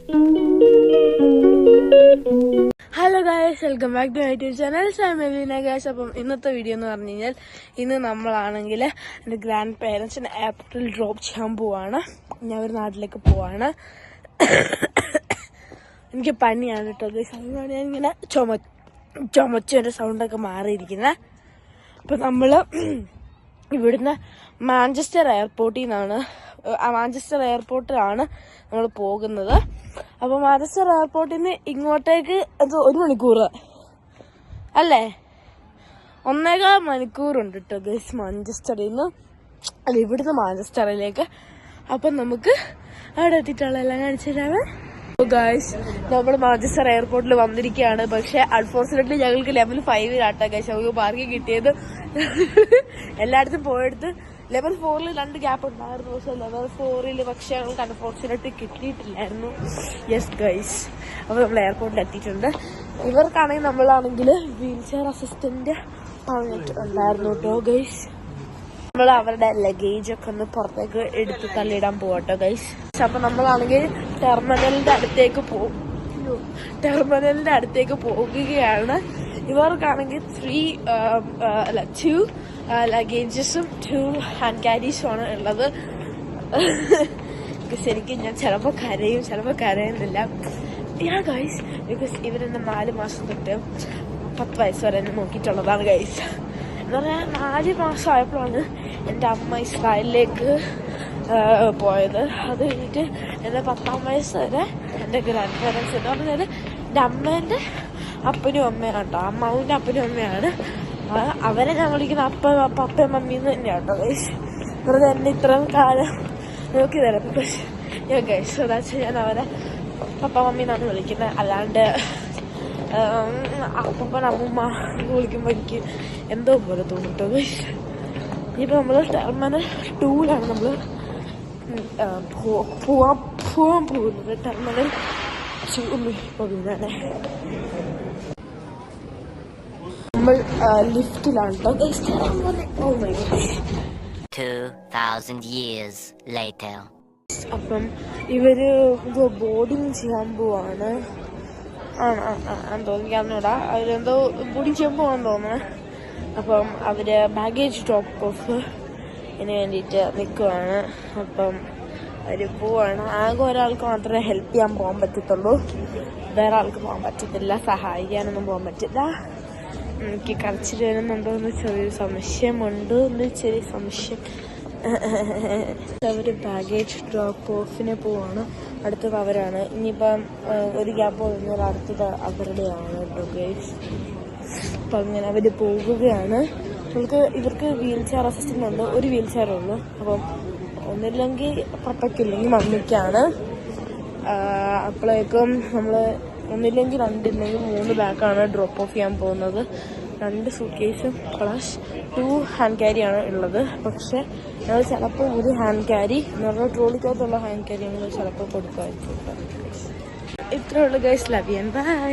Hello guys, welcome back to my YouTube channel. മെലീന guys. അപ്പം ഇന്നത്തെ വീഡിയോ എന്ന് പറഞ്ഞു കഴിഞ്ഞാൽ, ഇന്ന് നമ്മളാണെങ്കിൽ എൻ്റെ ഗ്രാൻഡ് പേരൻസിന് ഏപ്രിൽ ഡ്രോപ്പ് ചെയ്യാൻ പോവാണ്. ഞാൻ ഒരു നാട്ടിലേക്ക് പോവാണ്. എനിക്ക് പനിയാണ് കേട്ടോ ഗായ്സ്. അതുകൊണ്ടാണ് ഞാൻ ഇങ്ങനെ ചുമച്ച് എൻ്റെ സൗണ്ടൊക്കെ മാറിയിരിക്കുന്നത്. അപ്പം നമ്മൾ ഇവിടുന്ന് മാഞ്ചസ്റ്റർ എയർപോർട്ടിലാണ് നമ്മൾ പോകുന്നത്. അപ്പോൾ മാഞ്ചസ്റ്റർ എയർപോർട്ടിൽ നിന്ന് ഇങ്ങോട്ടേക്ക് എന്തോ 1 മണിക്കൂർ അല്ലേ, 1.25 മണിക്കൂറുണ്ട് കേട്ടോ ഗൈസ് മാഞ്ചസ്റ്ററിൽ നിന്ന്, അല്ല ഇവിടുന്ന് മാഞ്ചസ്റ്ററിലേക്ക്. അപ്പം നമുക്ക് അവിടെ എത്തിയിട്ടുള്ള എല്ലാം കാണിച്ചു തരാമേ. ഗൈസ്, നമ്മൾ മാഞ്ചസ്റ്റർ എയർപോർട്ടിൽ വന്നിരിക്കുകയാണ്. പക്ഷെ അൺഫോർച്ചുനേറ്റ്ലി ഞങ്ങൾക്ക് ലെവൽ 5 ഗൈസ് നമുക്ക് പാർക്കിംഗ് കിട്ടിയത്. എല്ലായിടത്തും പോയെടുത്ത് ലെവൽ 4 2 ഗ്യാപ്പ് ഉണ്ടായിരുന്നു. പക്ഷെ ലെവൽ 4 പക്ഷെ ഞങ്ങൾക്ക് അൺഫോർച്ചുനേറ്റ്ലി കിട്ടിയിട്ടില്ലായിരുന്നു. യെസ് ഗൈസ്, അപ്പോൾ നമ്മൾ എയർപോർട്ടിൽ എത്തിയിട്ടുണ്ട്. ഇവർക്കാണെങ്കിൽ നമ്മളാണെങ്കിൽ വീൽ ചെയർ അസിസ്റ്റന്റ് ഉണ്ടായിരുന്നു കേട്ടോ ഗൈസ്. നമ്മൾ അവരുടെ ലഗേജ് ഒക്കെ ഒന്ന് പുറത്തേക്ക് എടുത്ത് തള്ളിയിടാൻ പോകട്ടോ ഗൈസ്. അപ്പൊ നമ്മളാണെങ്കിൽ ടെർമിനലിന്റെ അടുത്തേക്ക് പോകുകയാണ്. ഇവർക്കാണെങ്കിൽ 2 ലഗേജസും 2 ഹാൻഡ് ക്യാരീസുമാണ് ഉള്ളത്. ശരിക്കും ഞാൻ ചിലപ്പോൾ കരയും, ചിലപ്പോൾ കരയുന്നില്ല. ഗൈസ്, ബിക്കോസ് ഇവരെന്നെ 4 മാസം തൊട്ട് 10 വയസ്സ് വരെ എന്നെ നോക്കിയിട്ടുള്ളതാണ് ഗൈസ്. എന്ന് പറഞ്ഞാൽ 4 മാസമായപ്പോഴാണ് എൻ്റെ അമ്മ ഇസ്രായേലിലേക്ക് പോയത്. അത് കഴിഞ്ഞിട്ട് എൻ്റെ 10ാം വയസ്സ് വരെ എൻ്റെ ഗ്രാൻഡ് പേരൻസ് എന്ന് പറഞ്ഞാൽ എൻ്റെ അമ്മേൻ്റെ അപ്പനും അമ്മയാണ് കേട്ടോ. അമ്മാവിൻ്റെ അപ്പനും അമ്മയാണ്. അവരെ ഞാൻ വിളിക്കുന്ന അപ്പയും മമ്മിന്ന് തന്നെയാണ് കേട്ടോ ഗൈസ്. വെറുതെ എന്നെ ഇത്രയും കാലം നോക്കി തരാം. പക്ഷേ ഞാൻ ഗൈസ് അതാച്ചാൽ ഞാൻ അവരെ പപ്പ മമ്മിന്നാണ് വിളിക്കുന്നത്. അല്ലാണ്ട് അപ്പൻ അമ്മൂമ്മ വിളിക്കുമ്പോൾ എനിക്ക് എന്തോ പോലെ തോന്നും കേട്ടോ ഗൈസ്. ഇനിയിപ്പോൾ നമ്മൾ ടെർമിനൽ 2 നമ്മൾ പോവാൻ പോകുന്നത്. ടെർമിനൽ 2 പോകുന്നതാണ്. നമ്മൾ ലിഫ്റ്റിലാണ് കേട്ടോ ഗൈസ്. 2000 years later. അപ്പം ഇവര് ബോർഡിങ് ചെയ്യാൻ പോവാണ്. തോന്നി അറിഞ്ഞൂടാ, അവരെന്തോ ബോർഡിങ് ചെയ്യാൻ പോവാന്ന് തോന്നുന്നു. അപ്പം അവര് ബാഗേജ് ഡ്രോപ്പ് ഓഫിന് വേണ്ടിയിട്ട് നിൽക്കുവാണ്. അപ്പം അവര് പോവാണ്. ആകെ ഒരാൾക്ക് മാത്രമേ ഹെൽപ്പ് ചെയ്യാൻ പോകാൻ പറ്റത്തുള്ളൂ, വേറെ ആൾക്ക് പോകാൻ പറ്റത്തില്ല, സഹായിക്കാനൊന്നും പോകാൻ പറ്റില്ല. എനിക്ക് കരച്ചിൽ വരുന്നുണ്ടോ എന്ന് ചെറിയൊരു സംശയം. അവര് ബാഗേജ് ഡ്രോപ്പ് ഓഫിന് പോവാണ്. അടുത്തത് അവരാണ്. ഇനിയിപ്പം ഒരു ഗ്യാപ്പ് കഴിഞ്ഞാൽ അടുത്തത് അവരുടെയാണ് കേട്ടോ ഗൈസ്. അപ്പം അങ്ങനെ അവര് പോകുകയാണ്. ഇവർക്ക് വീൽ ചെയർ അസിസ്റ്റന്റ് ഉണ്ട്, ഒരു വീൽ ചെയർ ഉള്ളൂ. അപ്പം ഒന്നില്ലെങ്കിൽ പപ്പയ്ക്കില്ലെങ്കിൽ മമ്മിക്കാണ്. അപ്പോഴേക്കും നമ്മൾ ഒന്നില്ലെങ്കിൽ 2 ഇല്ലെങ്കിൽ 3 ബാഗാണ് ഡ്രോപ്പ് ഓഫ് ചെയ്യാൻ പോകുന്നത്. 2 സൂട്ട്കേസും പ്ലസ് 2 ഹാൻഡ് ക്യാരിയാണ് ഉള്ളത്. പക്ഷെ ഞങ്ങൾ ചിലപ്പോൾ ഒരു ഹാൻഡ് ക്യാരി എന്ന് പറഞ്ഞാൽ ട്രോളിക്കകത്തുള്ള ഹാൻഡ് ക്യാരി ഞങ്ങൾ ചിലപ്പോൾ കൊടുക്കുമായിരിക്കും. ഇത്രയുള്ള guys. Love you and by.